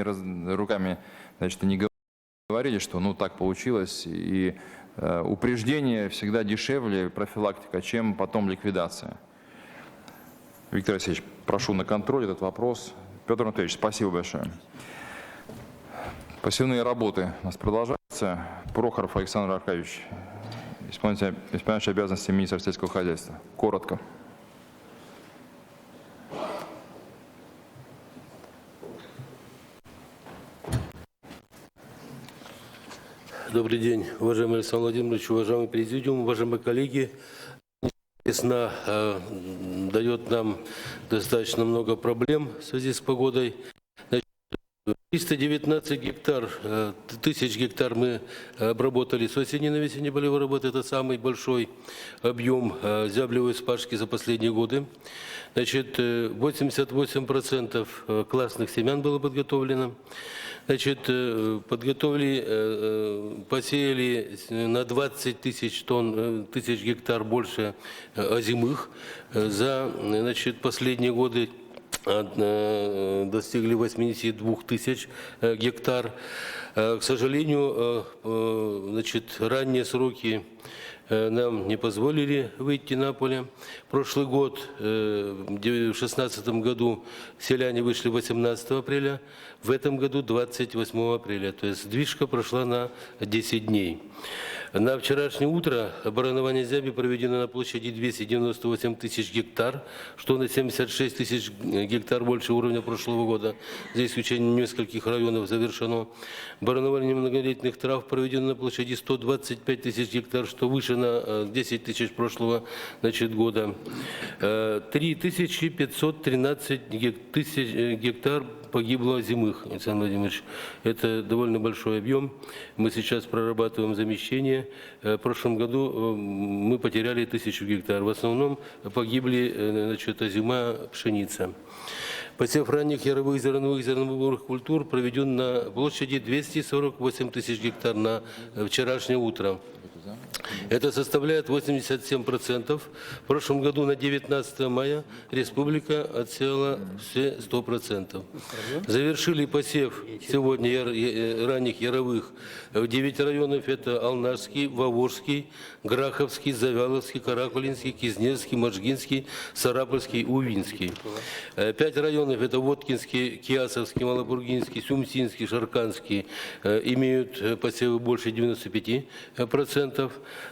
руками, значит, не говорили, что ну так получилось, и упреждение всегда дешевле, профилактика, чем потом ликвидация. Виктор Алексеевич, прошу на контроль этот вопрос. Петр Анатольевич, спасибо большое. Посевные работы у нас продолжаются. Прохоров Александр Аркадьевич, исполняющий обязанности министра сельского хозяйства. Коротко. Добрый день, уважаемый Александр Владимирович, уважаемый президиум, уважаемые коллеги. Весна дает нам достаточно много проблем в связи с погодой. 319 тысяч гектар мы обработали с осенне-навесенней полевой работы. Это самый большой объем зяблевой вспашки за последние годы. Значит, 88% классных семян было подготовлено. Значит, посеяли на 20 тысяч гектар больше озимых. За, значит, последние годы достигли 82 тысяч гектар. К сожалению, значит, ранние сроки нам не позволили выйти на поле. Прошлый год, в 2016 году, селяне вышли 18 апреля, в этом году 28 апреля. То есть сдвижка прошла на 10 дней. На вчерашнее утро оборонование зяби проведено на площади 298 тысяч гектар, что на 76 тысяч гектар больше уровня прошлого года, за исключением нескольких районов завершено. Оборонование многолетних трав проведено на площади 125 тысяч гектар, что выше на 10 тысяч прошлого, значит, года. 3513 гектар погибло зимых, Александр Владимирович. Это довольно большой объем. Мы сейчас прорабатываем замещение. В прошлом году мы потеряли 1000 гектар. В основном погибли, значит, озима, пшеница. Посев ранних яровых зерновых зерновых культур проведен на площади 248 тысяч гектар на вчерашнее утро. Это составляет 87%. В прошлом году на 19 мая республика отсеяла все 100%. Завершили посев сегодня ранних яровых в 9 районов. Это Алнашский, Вовожский, Граховский, Завяловский, Каракулинский, Кизнецкий, Можгинский, Сарапульский, Увинский. 5 районов это Воткинский, Киасовский, Малобургинский, Сумсинский, Шарканский имеют посевы больше 95%.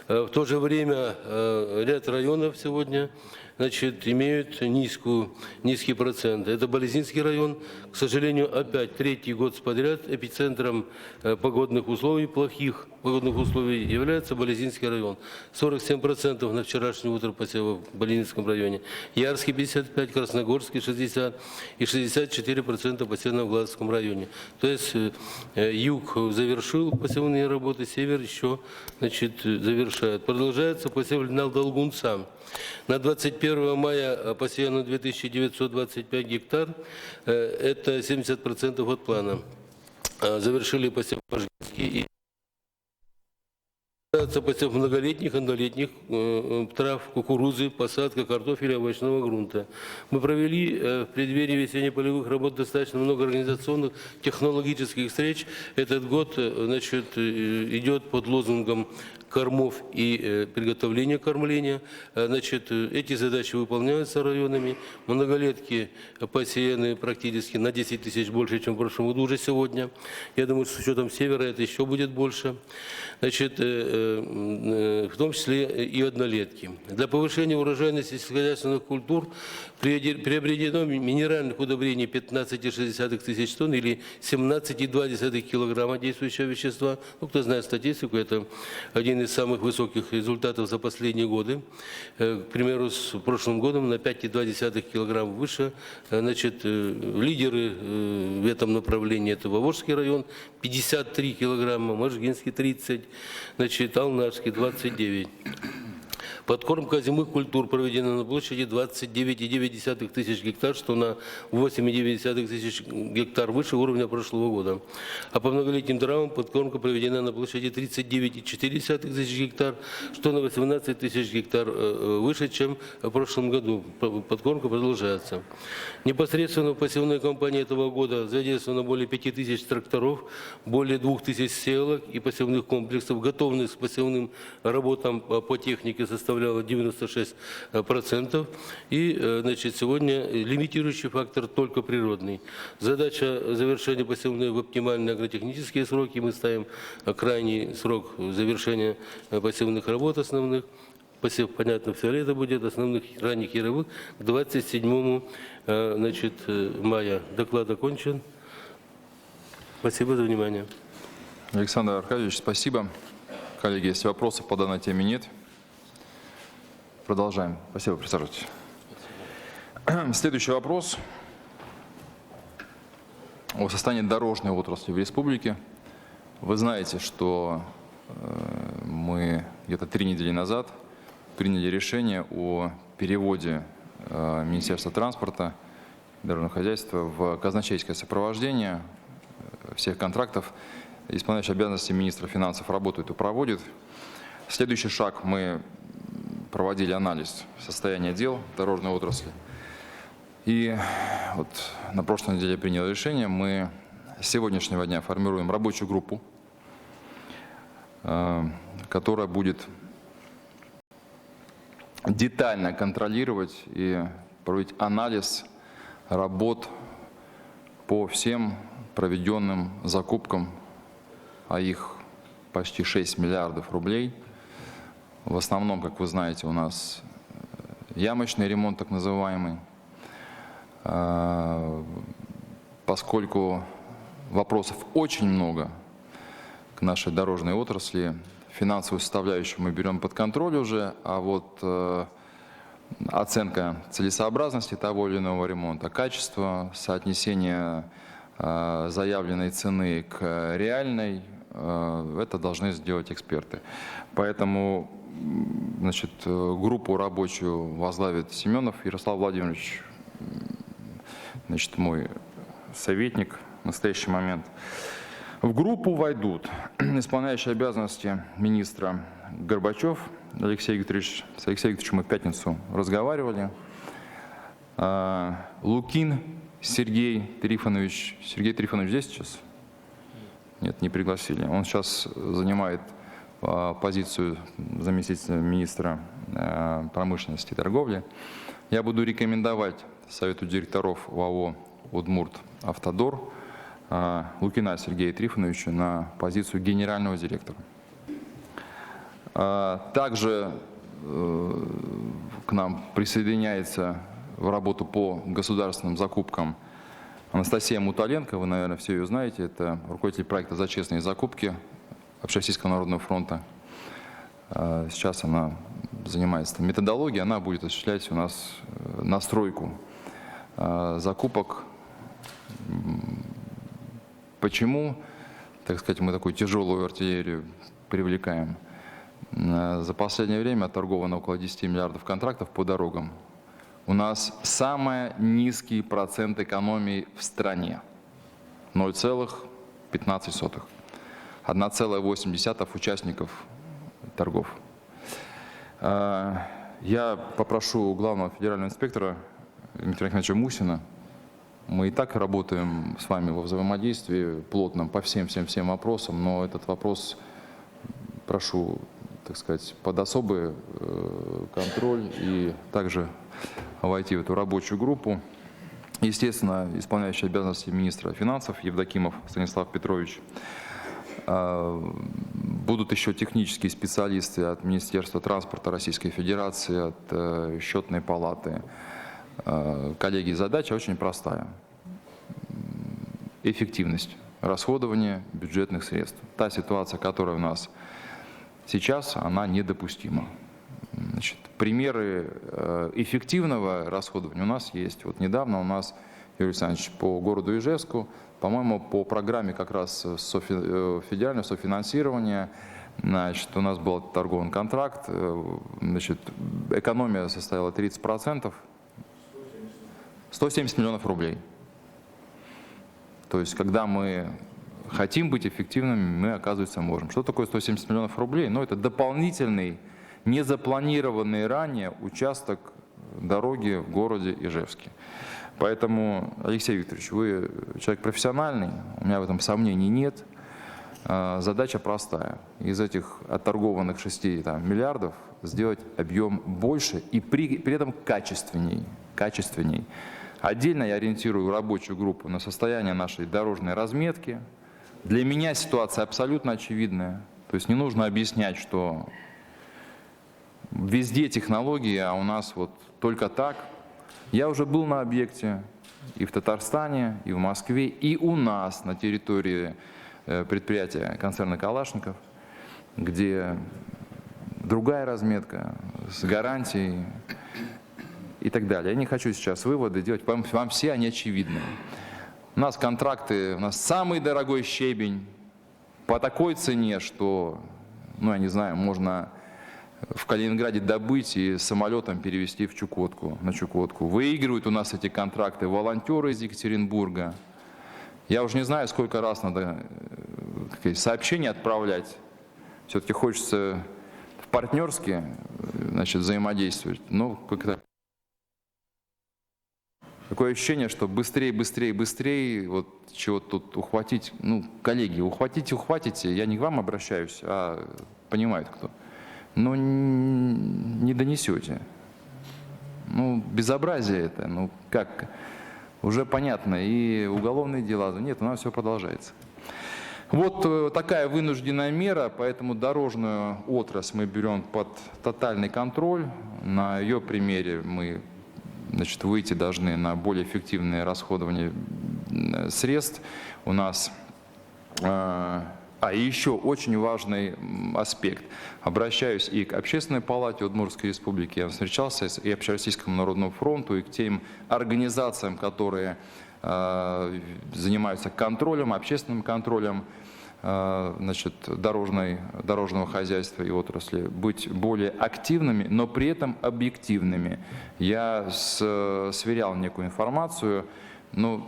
В то же время ряд районов сегодня, значит, имеют низкий процент. Это Болезинский район, к сожалению, опять третий год подряд эпицентром погодных условий, плохих погодных условий является Болезинский район. 47% на вчерашнее утро посева в Болезинском районе. Ярский 55%, Красногорский 60% и 64% посеяно в Глазовском районе. То есть юг завершил посевные работы, север еще, значит, завершает. Продолжается посев льна-долгунца. На 21 мая посеяно 2925 гектар, это 70% от плана. Завершили посев Можгинский и посев многолетних, однолетних трав, кукурузы, посадка картофеля, овощного грунта. Мы провели в преддверии весенне-полевых работ достаточно много организационных, технологических встреч. Этот год, значит, идет под лозунгом кормов и приготовления кормления. Значит, эти задачи выполняются районами. Многолетки посеяны практически на 10 тысяч больше, чем в прошлом году уже сегодня. Я думаю, что с учетом севера это еще будет больше. Значит, в том числе и однолетки. Для повышения урожайности сельскохозяйственных культур приобретено минеральных удобрений 15,6 тысяч тонн или 17,2 килограмма действующего вещества. Ну, кто знает статистику, это один из самых высоких результатов за последние годы. К примеру, с прошлым годом на 5,2 килограмм выше. Значит, лидеры в этом направлении это Вовожский район 53 килограмма, Можгинский 30, значит, Алнашский 29. Подкормка озимых культур проведена на площади 29,9 тысяч гектар, что на 8,9 тысяч гектар выше уровня прошлого года. А по многолетним травам подкормка проведена на площади 39,4 тысяч гектар, что на 18 тысяч гектар выше, чем в прошлом году. Подкормка продолжается. Непосредственно в посевной кампании этого года задействовано более 5 тысяч тракторов, более 2 тысяч сеялок и посевных комплексов. Готовность к посевным работам по технике составляла 96%. И значит, сегодня лимитирующий фактор только природный. Задача завершения посевной в оптимальные агротехнические сроки. Мы ставим крайний срок завершения посевных работ основных. Посев, понятно, все лето будет, основных ранних яровых к 27 значит, мая. Доклад окончен. Спасибо за внимание. Александр Аркадьевич, спасибо. Коллеги, если вопросов по данной теме нет, продолжаем. Спасибо, присаживайтесь. Следующий вопрос о состоянии дорожной отрасли в республике. Вы знаете, что мы где-то 3 недели назад приняли решение о переводе Министерства транспорта и дорожного хозяйства в казначейское сопровождение всех контрактов. Исполняющий обязанности министра финансов работает и проводит. Следующий шаг: мы проводили анализ состояния дел дорожной отрасли. И вот на прошлой неделе приняли решение. Мы с сегодняшнего дня формируем рабочую группу, которая будет детально контролировать и проводить анализ работ по всем проведенным закупкам, а их почти 6 миллиардов рублей. В основном, как вы знаете, у нас ямочный ремонт, так называемый. Поскольку вопросов очень много к нашей дорожной отрасли, финансовую составляющую мы берем под контроль уже, а вот оценка целесообразности того или иного ремонта, качество, соотнесение заявленной цены к реальной, это должны сделать эксперты. Поэтому, значит, группу рабочую возглавит Семенов Ярослав Владимирович, значит, мой советник в настоящий момент. В группу войдут исполняющий обязанности министра Горбачев Алексей Викторович. С Алексеем Викторовичем мы в пятницу разговаривали. Лукин Сергей Трифонович. Сергей Трифонович здесь сейчас? Нет, не пригласили. Он сейчас занимает позицию заместителя министра промышленности и торговли. Я буду рекомендовать Совету директоров ОАО «Удмурт-Автодор» Лукина Сергея Трифоновича на позицию генерального директора. Также к нам присоединяется в работу по государственным закупкам Анастасия Муталенко. Вы, наверное, все ее знаете. Это руководитель проекта «За честные закупки» Общероссийского народного фронта. Сейчас она занимается методологией. Она будет осуществлять у нас настройку закупок. Почему, так сказать, мы такую тяжелую артиллерию привлекаем? За последнее время отторговано около 10 миллиардов контрактов по дорогам. У нас самый низкий процент экономии в стране. 0,15. 1,8 участников торгов. Я попрошу главного федерального инспектора Дмитрия Ахмедовича Мусина. Мы и так работаем с вами во взаимодействии плотном по всем вопросам, но этот вопрос прошу, так сказать, под особый контроль и также войти в эту рабочую группу. Естественно, исполняющий обязанности министра финансов Евдокимов Станислав Петрович. Будут еще технические специалисты от Министерства транспорта Российской Федерации, от Счетной палаты. Коллеги, задача очень простая. Эффективность расходования бюджетных средств. Та ситуация, которая у нас сейчас, она недопустима. Значит, примеры эффективного расходования у нас есть. Вот недавно у нас, Юрий Александрович, по городу Ижевску, по-моему, по программе как раз федерального софинансирования Значит, у нас был торговый контракт, значит, экономия составила 30%, 170 миллионов рублей. То есть, когда мы хотим быть эффективными, мы, оказывается, можем. Что такое 170 миллионов рублей? Ну, это дополнительный, незапланированный ранее участок дороги в городе Ижевске. Поэтому, Алексей Викторович, вы человек профессиональный, у меня в этом сомнений нет. Задача простая. Из этих отторгованных 6 миллиардов сделать объем больше и при этом качественней. Отдельно я ориентирую рабочую группу на состояние нашей дорожной разметки. Для меня ситуация абсолютно очевидная. То есть не нужно объяснять, что везде технологии, а у нас вот только так. Я уже был на объекте и в Татарстане, и в Москве, и у нас на территории предприятия концерна «Калашников», где другая разметка с гарантией и так далее. Я не хочу сейчас выводы делать, вам все они очевидны. У нас контракты, у нас самый дорогой щебень по такой цене, что, ну я не знаю, можно в Калининграде добыть и самолетом перевезти в Чукотку, на Чукотку. Выигрывают у нас эти контракты волонтеры из Екатеринбурга. Я уже не знаю, сколько раз надо сообщения отправлять. Все-таки хочется по-партнерски, значит, взаимодействовать. Ну, как-то такое ощущение, что быстрее, вот чего-то тут ухватить. Ну, коллеги, ухватите, я не к вам обращаюсь, а понимает кто. Но не донесете. Ну, безобразие это, ну как, уже понятно, и уголовные дела, нет, у нас все продолжается. Вот такая вынужденная мера, поэтому дорожную отрасль мы берем под тотальный контроль. На ее примере мы, значит, выйти должны на более эффективное расходование средств. У нас... и еще очень важный аспект. Обращаюсь и к Общественной палате Удмуртской республики, я встречался и Общероссийскому народному фронту, и к тем организациям, которые занимаются контролем, общественным контролем, значит, дорожного хозяйства и отрасли, быть более активными, но при этом объективными. Я сверял некую информацию. Ну,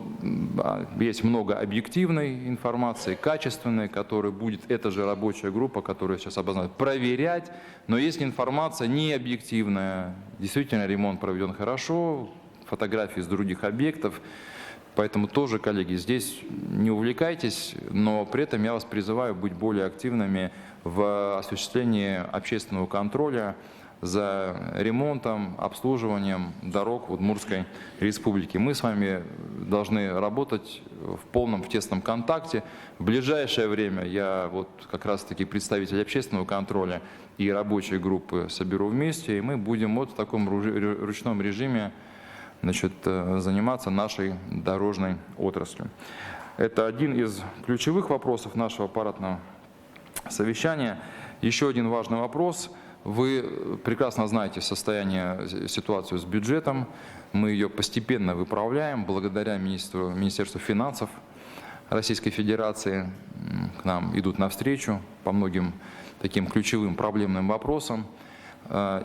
есть много объективной информации, качественной, которая будет эта же рабочая группа, которая сейчас обозначена, проверять. Но есть информация не объективная. Действительно, ремонт проведен хорошо, фотографии с других объектов. Поэтому тоже, коллеги, здесь не увлекайтесь, но при этом я вас призываю быть более активными в осуществлении общественного контроля за ремонтом, обслуживанием дорог в Удмуртской республике. Мы с вами должны работать в полном, в тесном контакте. В ближайшее время я вот как раз-таки представитель общественного контроля и рабочей группы соберу вместе, и мы будем вот в таком ручном режиме, значит, заниматься нашей дорожной отраслью. Это один из ключевых вопросов нашего аппаратного совещания. Еще один важный вопрос. Вы прекрасно знаете ситуацию с бюджетом. Мы ее постепенно выправляем благодаря Министерству финансов Российской Федерации. К нам идут навстречу по многим таким ключевым проблемным вопросам.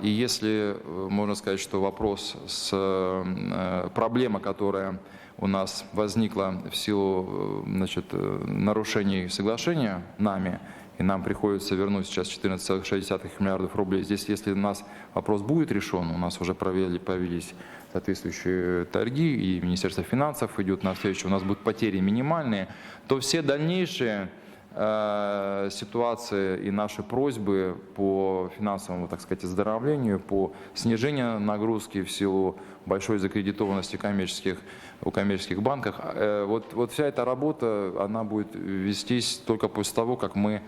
И если можно сказать, что проблема, которая у нас возникла в силу, значит, нарушений соглашения нами, и нам приходится вернуть сейчас 14,6 миллиардов рублей. Здесь, если у нас вопрос будет решен, у нас уже провелись соответствующие торги, и Министерство финансов идет навстречу, у нас будут потери минимальные, то все дальнейшие ситуации и наши просьбы по финансовому, так сказать, оздоровлению, по снижению нагрузки в силу большой закредитованности у коммерческих банков, вот вся эта работа, она будет вестись только после того, как мы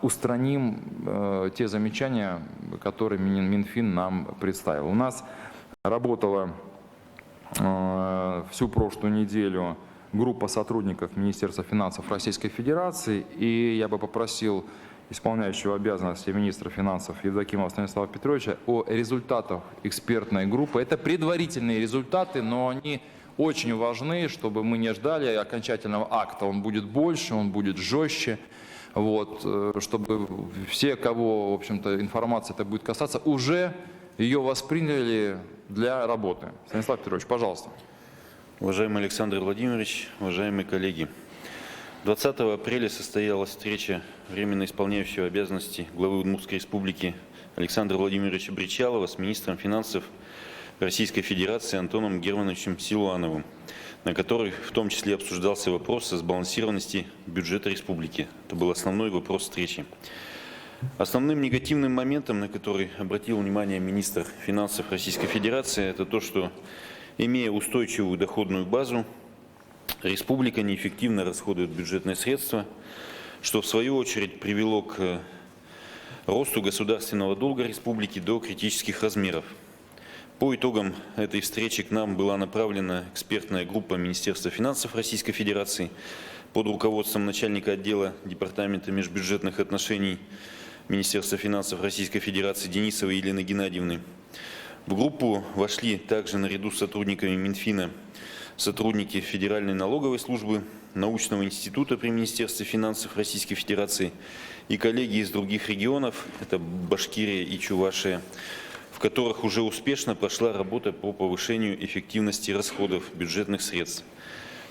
устраним те замечания, которые Минфин нам представил. У нас работала всю прошлую неделю группа сотрудников Министерства финансов Российской Федерации, и я бы попросил исполняющего обязанности министра финансов Евдокимова Станислава Петровича о результатах экспертной группы. Это предварительные результаты, но они очень важны, чтобы мы не ждали окончательного акта. Он будет больше, он будет жестче. вот, чтобы все, кого, в общем-то, информация это будет касаться, уже ее восприняли для работы. Станислав Петрович, пожалуйста. Уважаемый Александр Владимирович, уважаемые коллеги, 20 апреля состоялась встреча временно исполняющего обязанности главы Удмуртской республики Александра Владимировича Бричалова с министром финансов Российской Федерации Антоном Германовичем Силуановым, на которой в том числе обсуждался вопрос о сбалансированности бюджета республики. Это был основной вопрос встречи. Основным негативным моментом, на который обратил внимание министр финансов Российской Федерации, это то, что, имея устойчивую доходную базу, республика неэффективно расходует бюджетные средства, что в свою очередь привело к росту государственного долга республики до критических размеров. По итогам этой встречи к нам была направлена экспертная группа Министерства финансов Российской Федерации под руководством начальника отдела Департамента межбюджетных отношений Министерства финансов Российской Федерации Денисовой Елены Геннадьевны. В группу вошли также наряду с сотрудниками Минфина сотрудники Федеральной налоговой службы, научного института при Министерстве финансов Российской Федерации и коллеги из других регионов, это Башкирия и Чувашия, в которых уже успешно прошла работа по повышению эффективности расходов бюджетных средств.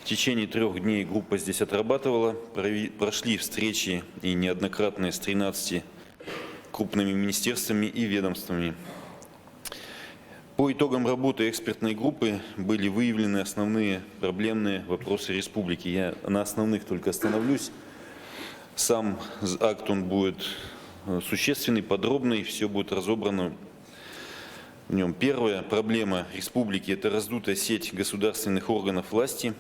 В течение 3 дней группа здесь отрабатывала, прошли встречи и неоднократные с 13 крупными министерствами и ведомствами. По итогам работы экспертной группы были выявлены основные проблемные вопросы республики. Я на основных только остановлюсь. Сам акт он будет существенный, подробный, все будет разобрано в нем. Первая проблема республики – это раздутая сеть государственных органов власти.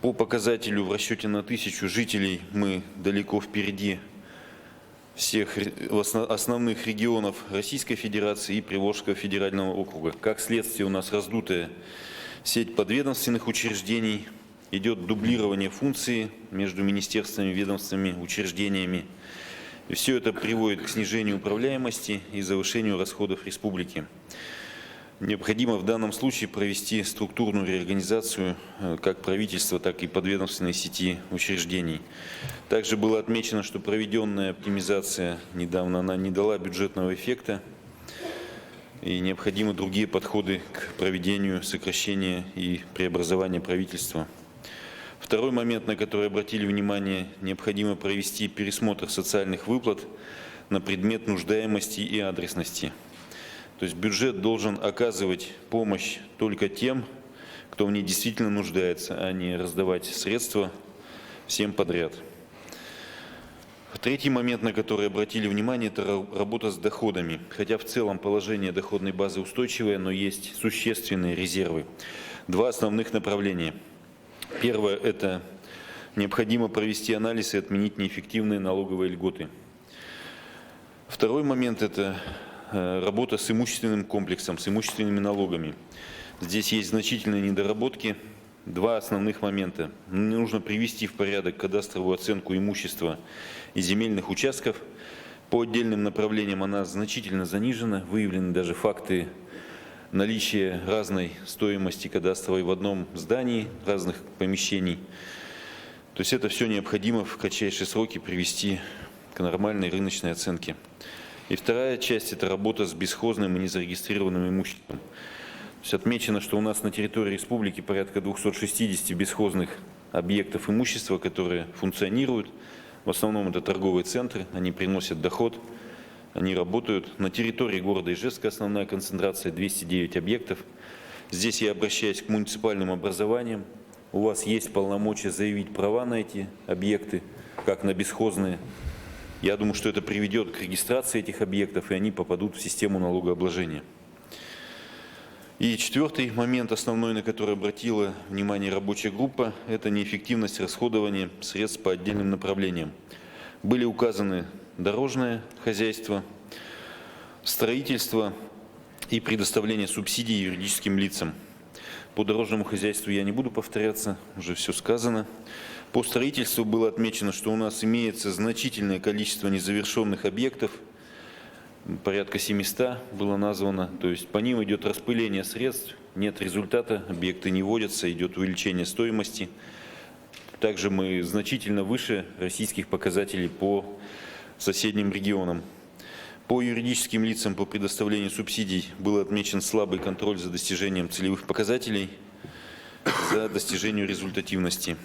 По показателю в расчете на 1000 жителей мы далеко впереди всех основных регионов Российской Федерации и Приволжского федерального округа. Как следствие, у нас раздутая сеть подведомственных учреждений, идет дублирование функций между министерствами, ведомствами, учреждениями. И все это приводит к снижению управляемости и завышению расходов республики. Необходимо в данном случае провести структурную реорганизацию как правительства, так и подведомственной сети учреждений. Также было отмечено, что проведенная оптимизация недавно она не дала бюджетного эффекта, и необходимы другие подходы к проведению сокращения и преобразования правительства. Второй момент, на который обратили внимание, необходимо провести пересмотр социальных выплат на предмет нуждаемости и адресности. То есть бюджет должен оказывать помощь только тем, кто в ней действительно нуждается, а не раздавать средства всем подряд. Третий момент, на который обратили внимание, это работа с доходами. Хотя в целом положение доходной базы устойчивое, но есть существенные резервы. 2 основных направления. Первое – это необходимо провести анализ и отменить неэффективные налоговые льготы. Второй момент – это работа с имущественным комплексом, с имущественными налогами. Здесь есть значительные недоработки. 2 основных момента. Нужно привести в порядок кадастровую оценку имущества и земельных участков. По отдельным направлениям она значительно занижена. Выявлены даже факты наличия разной стоимости кадастровой в одном здании, разных помещений. То есть это все необходимо в кратчайшие сроки привести к нормальной рыночной оценке. И вторая часть – это работа с бесхозным и незарегистрированным имуществом. То есть отмечено, что у нас на территории республики порядка 260 бесхозных объектов имущества, которые функционируют. В основном это торговые центры, они приносят доход, они работают. На территории города Ижевска основная концентрация – 209 объектов. Здесь я обращаюсь к муниципальным образованиям. У вас есть полномочия заявить права на эти объекты, как на бесхозные. Я думаю, что это приведет к регистрации этих объектов, и они попадут в систему налогообложения. И 4-й момент, основной, на который обратила внимание рабочая группа, это неэффективность расходования средств по отдельным направлениям. Были указаны дорожное хозяйство, строительство и предоставление субсидий юридическим лицам. По дорожному хозяйству я не буду повторяться, уже все сказано. По строительству было отмечено, что у нас имеется значительное количество незавершенных объектов, порядка 700 было названо, то есть по ним идет распыление средств, нет результата, объекты не вводятся, идет увеличение стоимости. Также мы значительно выше российских показателей по соседним регионам. По юридическим лицам по предоставлению субсидий был отмечен слабый контроль за достижением целевых показателей, за достижением результативности.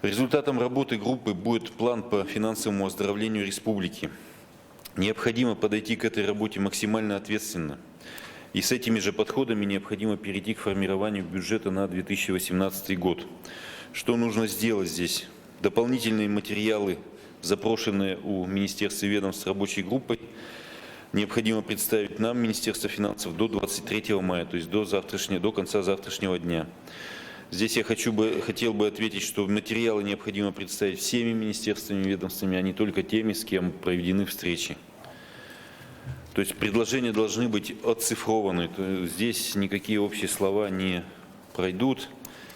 Результатом работы группы будет план по финансовому оздоровлению республики. Необходимо подойти к этой работе максимально ответственно. И с этими же подходами необходимо перейти к формированию бюджета на 2018 год. Что нужно сделать здесь? Дополнительные материалы, запрошенные у Министерства и ведомств рабочей группой, необходимо представить нам, Министерство финансов, до 23 мая, то есть до конца завтрашнего дня. Здесь я хотел бы ответить, что материалы необходимо представить всеми министерствами и ведомствами, а не только теми, с кем проведены встречи. То есть предложения должны быть оцифрованы. Здесь никакие общие слова не пройдут.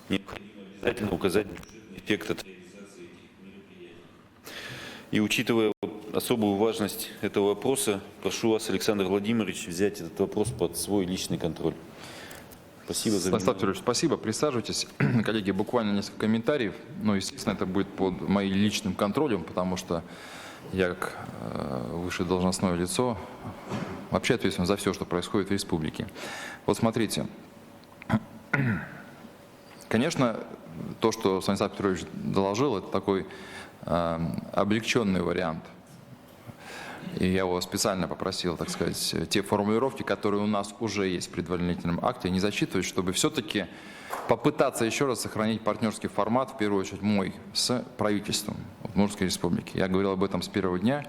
Необходимо обязательно указать бюджетный эффект от реализации этих мероприятий. И учитывая особую важность этого вопроса, прошу вас, Александр Владимирович, взять этот вопрос под свой личный контроль. Спасибо за Станислав Петрович, спасибо. Присаживайтесь. Коллеги, буквально несколько комментариев. Но, естественно, это будет под моим личным контролем, потому что я, как высшее должностное лицо, вообще ответственен за все, что происходит в республике. Вот смотрите. Конечно, то, что Станислав Петрович доложил, это такой облегченный вариант. И я его специально попросил, так сказать, те формулировки, которые у нас уже есть в предварительном акте, не зачитывать, чтобы все-таки попытаться еще раз сохранить партнерский формат, в первую очередь мой, с правительством Удмуртской республики. Я говорил об этом с первого дня.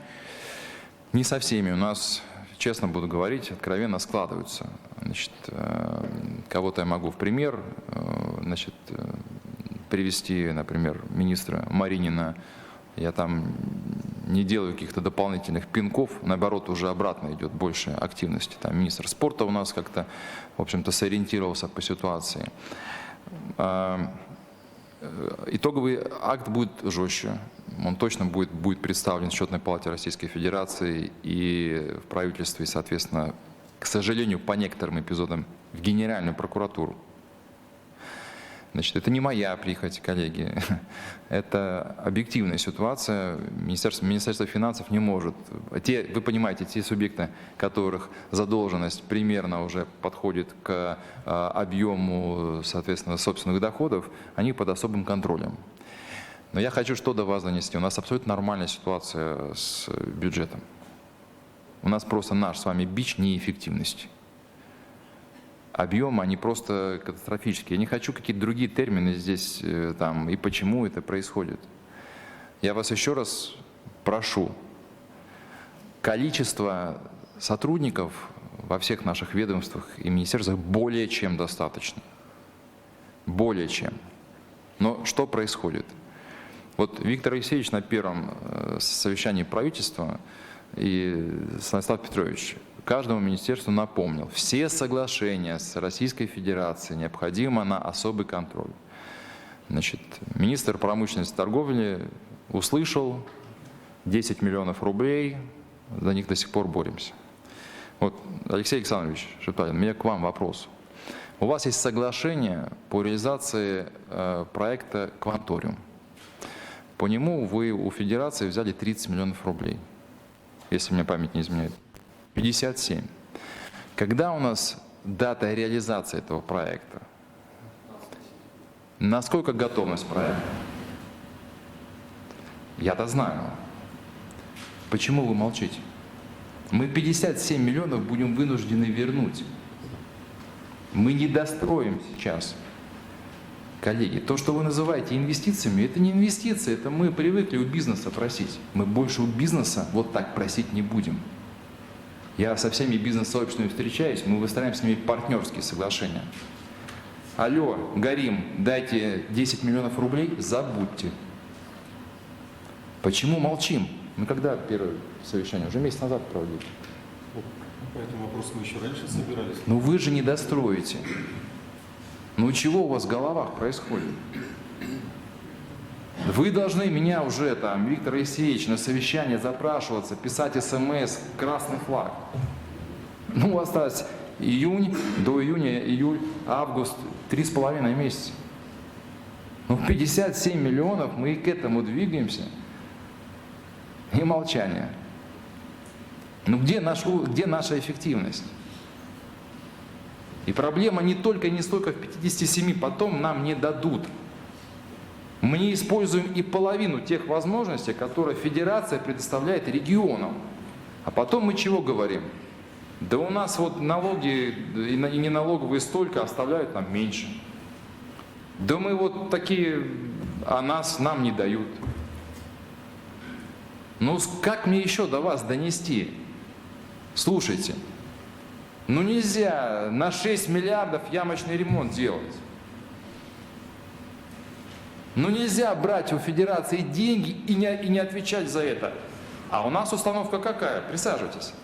Не со всеми у нас, честно буду говорить, откровенно складываются. Значит, кого-то я могу в пример, значит, привести, например, министра Маринина. Я там не делаю каких-то дополнительных пинков, наоборот, уже обратно идет больше активности. Там министр спорта у нас как-то, в общем-то, сориентировался по ситуации. Итоговый акт будет жестче. Он точно будет представлен в Счетной палате Российской Федерации и в правительстве, и, соответственно, к сожалению, по некоторым эпизодам в Генеральную прокуратуру. Значит, это не моя прихоть, коллеги. Это объективная ситуация. Министерство финансов не может. Вы понимаете, те субъекты, которых задолженность примерно уже подходит к объему, соответственно, собственных доходов, они под особым контролем. Но я хочу что до вас донести. У нас абсолютно нормальная ситуация с бюджетом. У нас просто наш с вами бич неэффективности. Объемы, они просто катастрофические. Я не хочу какие-то другие термины здесь, там, и почему это происходит. Я вас еще раз прошу. Количество сотрудников во всех наших ведомствах и министерствах более чем достаточно. Более чем. Но что происходит? Вот Виктор Алексеевич на первом совещании правительства и Станислав Петрович каждому министерству напомнил, все соглашения с Российской Федерацией необходимо на особый контроль. Значит, министр промышленности и торговли услышал 10 миллионов рублей, за них до сих пор боремся. Вот, Алексей Александрович Шепталин, у меня к вам вопрос. У вас есть соглашение по реализации проекта «Кванториум». По нему вы у Федерации взяли 30 миллионов рублей, если мне память не изменяет. 57. Когда у нас дата реализации этого проекта? Насколько готовность проекта? Я-то знаю. Почему вы молчите? Мы 57 миллионов будем вынуждены вернуть. Мы не достроим сейчас. Коллеги, то, что вы называете инвестициями, это не инвестиции, это мы привыкли у бизнеса просить. Мы больше у бизнеса вот так просить не будем. Я со всеми бизнес-сообществами встречаюсь, мы выстраиваем с ними партнерские соглашения. Алло, горим, дайте 10 миллионов рублей, забудьте. Почему молчим? Мы когда первое совещание? Уже месяц назад проводили. По этому вопросу мы еще раньше собирались. Ну вы же не достроите. Ну чего у вас в головах происходит? Вы должны меня уже, там, Виктор Алексеевич, на совещание запрашиваться, писать СМС, красный флаг. Ну, осталось июнь, до июня, июль, август, 3,5 месяца. Ну, 57 миллионов, мы и к этому двигаемся. И молчание. Ну, где наша эффективность? И проблема не только и не столько в 57, потом нам не дадут. Мы не используем и половину тех возможностей, которые федерация предоставляет регионам. А потом мы чего говорим? Да у нас вот налоги и не налоговые столько, оставляют нам меньше. Да мы вот такие, а нам не дают. Ну как мне еще до вас донести? Слушайте, ну нельзя на 6 миллиардов ямочный ремонт делать. Ну нельзя брать у федерации деньги и не отвечать за это. А у нас установка какая? Присаживайтесь.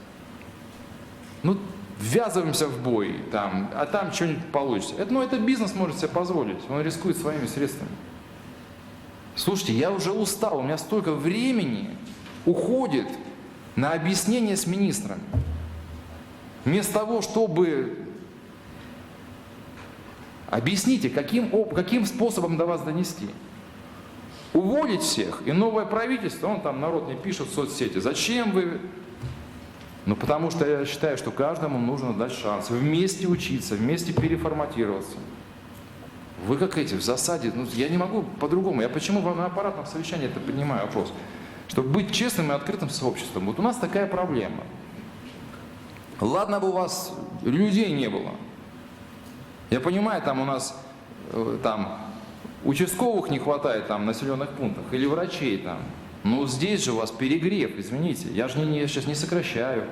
Ну, ввязываемся в бой, а там что-нибудь получится. Это бизнес может себе позволить, он рискует своими средствами. Слушайте, я уже устал, у меня столько времени уходит на объяснение с министрами. Вместо того, чтобы... Объясните, каким способом до вас донести? Уволить всех, и новое правительство, народ не пишет в соцсети. Зачем вы... Ну, потому что я считаю, что каждому нужно дать шанс. Вместе учиться, вместе переформатироваться. Вы как в засаде. Ну, я не могу по-другому. Я почему на аппаратном совещании это поднимаю вопрос? Чтобы быть честным и открытым с обществом. Вот у нас такая проблема. Ладно бы у вас людей не было. Я понимаю, у нас участковых не хватает в населенных пунктах или врачей . Но здесь же у вас перегрев, извините. Я сейчас не сокращаю.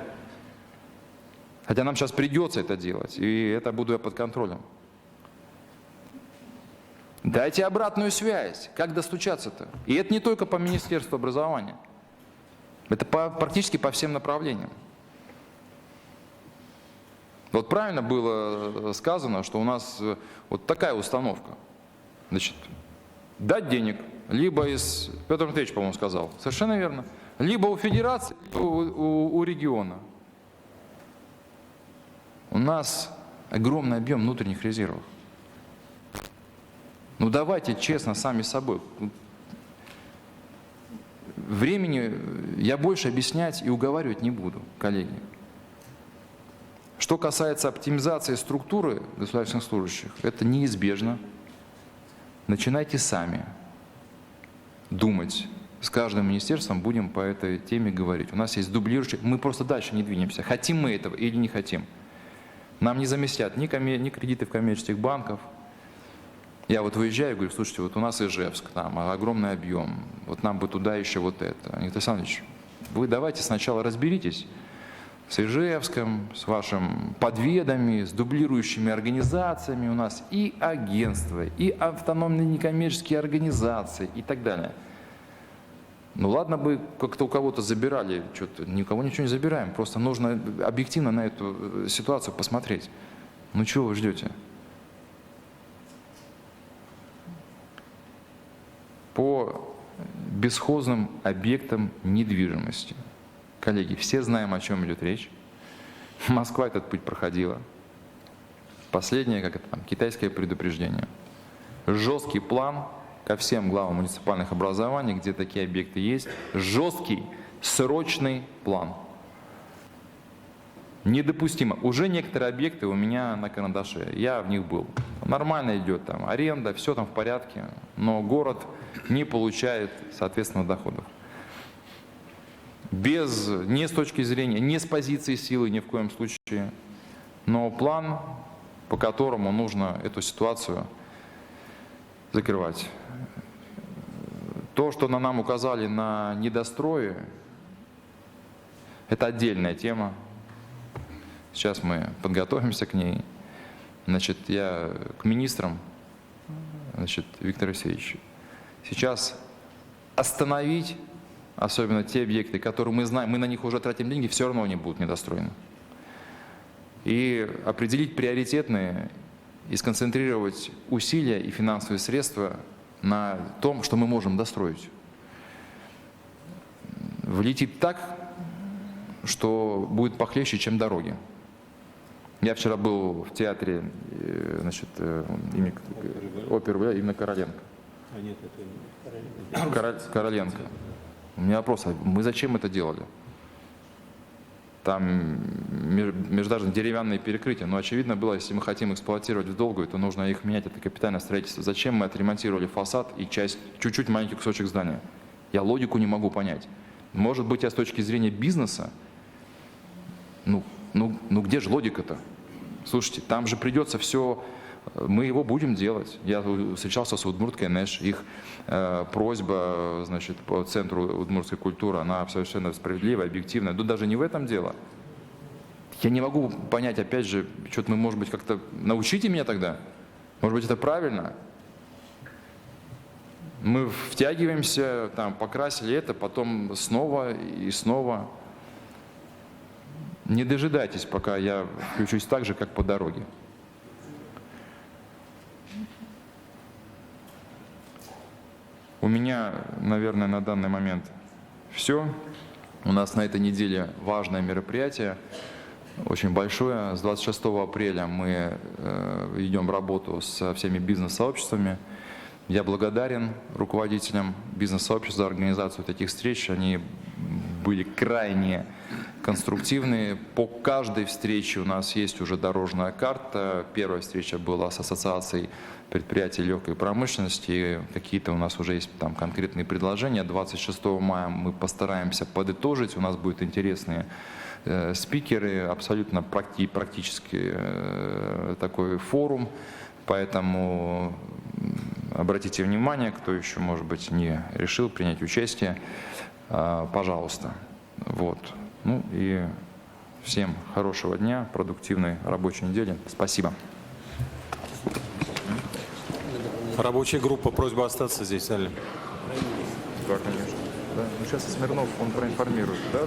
Хотя нам сейчас придется это делать, и это буду я под контролем. Дайте обратную связь. Как достучаться-то? И это не только по Министерству образования. Это практически по всем направлениям. Вот правильно было сказано, что у нас вот такая установка. Значит, дать денег, либо Петр Андреевич, по-моему, сказал, совершенно верно, либо у федерации, либо у региона. У нас огромный объем внутренних резервов. Ну давайте честно сами с собой. Времени я больше объяснять и уговаривать не буду, коллеги. Что касается оптимизации структуры государственных служащих, это неизбежно. Начинайте сами думать. С каждым министерством будем по этой теме говорить. У нас есть дублирующие, мы просто дальше не двинемся. Хотим мы этого или не хотим. Нам не заместят ни кредиты в коммерческих банках. Я вот выезжаю и говорю, слушайте, вот у нас Ижевск, огромный объем, вот нам бы туда еще вот это. Они говорят, Александр, вы давайте сначала разберитесь с Ижевском, с вашим подведами, с дублирующими организациями у нас и агентства, и автономные некоммерческие организации и так далее. Ну ладно бы как-то у кого-то забирали, что-то, никого ничего не забираем, просто нужно объективно на эту ситуацию посмотреть. Ну чего вы ждете? По бесхозным объектам недвижимости. Коллеги, все знаем, о чем идет речь. Москва этот путь проходила. Последнее, китайское предупреждение. Жесткий план ко всем главам муниципальных образований, где такие объекты есть. Жесткий, срочный план. Недопустимо. Уже некоторые объекты у меня на карандаше. Я в них был. Нормально идет аренда, все в порядке. Но город не получает, соответственно, доходов. Не с точки зрения, не с позиции силы ни в коем случае, но план, по которому нужно эту ситуацию закрывать. То, что нам указали на недострои, это отдельная тема. Сейчас мы подготовимся к ней. Я к министрам, Виктор Алексеевич, сейчас остановить, особенно те объекты, которые мы знаем, мы на них уже тратим деньги, все равно они будут недостроены. И определить приоритетные и сконцентрировать усилия и финансовые средства на том, что мы можем достроить. Влетит так, что будет похлеще, чем дороги. Я вчера был в театре оперы имени Короленко. А нет, это Короленко. У меня вопрос, а мы зачем это делали? Там междугородные деревянные перекрытия. Но очевидно было, если мы хотим эксплуатировать в долгую, то нужно их менять, это капитальное строительство. Зачем мы отремонтировали фасад и часть, чуть-чуть маленький кусочек здания? Я логику не могу понять. Может быть, я с точки зрения бизнеса, ну где же логика-то? Слушайте, там же придется все, мы его будем делать. Я встречался с Удмурткой НЭШ, их просьба, значит, по Центру удмуртской культуры, она совершенно справедливая, объективная. Тут даже не в этом дело. Я не могу понять, опять же, что-то мы, может быть, как-то научите меня тогда? Может быть, это правильно? Мы втягиваемся, там, покрасили это, потом снова и снова. Не дожидайтесь, пока я включусь так же, как по дороге. У меня, наверное, на данный момент все. У нас на этой неделе важное мероприятие, очень большое. С 26 апреля мы ведем работу со всеми бизнес-сообществами. Я благодарен руководителям бизнес-сообществ за организацию таких встреч. Они были крайне конструктивные. По каждой встрече у нас есть уже дорожная карта. Первая встреча была с Ассоциацией предприятий легкой промышленности. Какие-то у нас уже есть там конкретные предложения. 26 мая мы постараемся подытожить. У нас будут интересные спикеры, абсолютно практически такой форум. Поэтому обратите внимание, кто еще, может быть, не решил принять участие, пожалуйста. Вот. Ну и всем хорошего дня, продуктивной рабочей недели. Спасибо. рабочая группа, просьба остаться здесь в зале. Да, конечно. Да. Ну, сейчас Смирнов, он проинформирует. Да.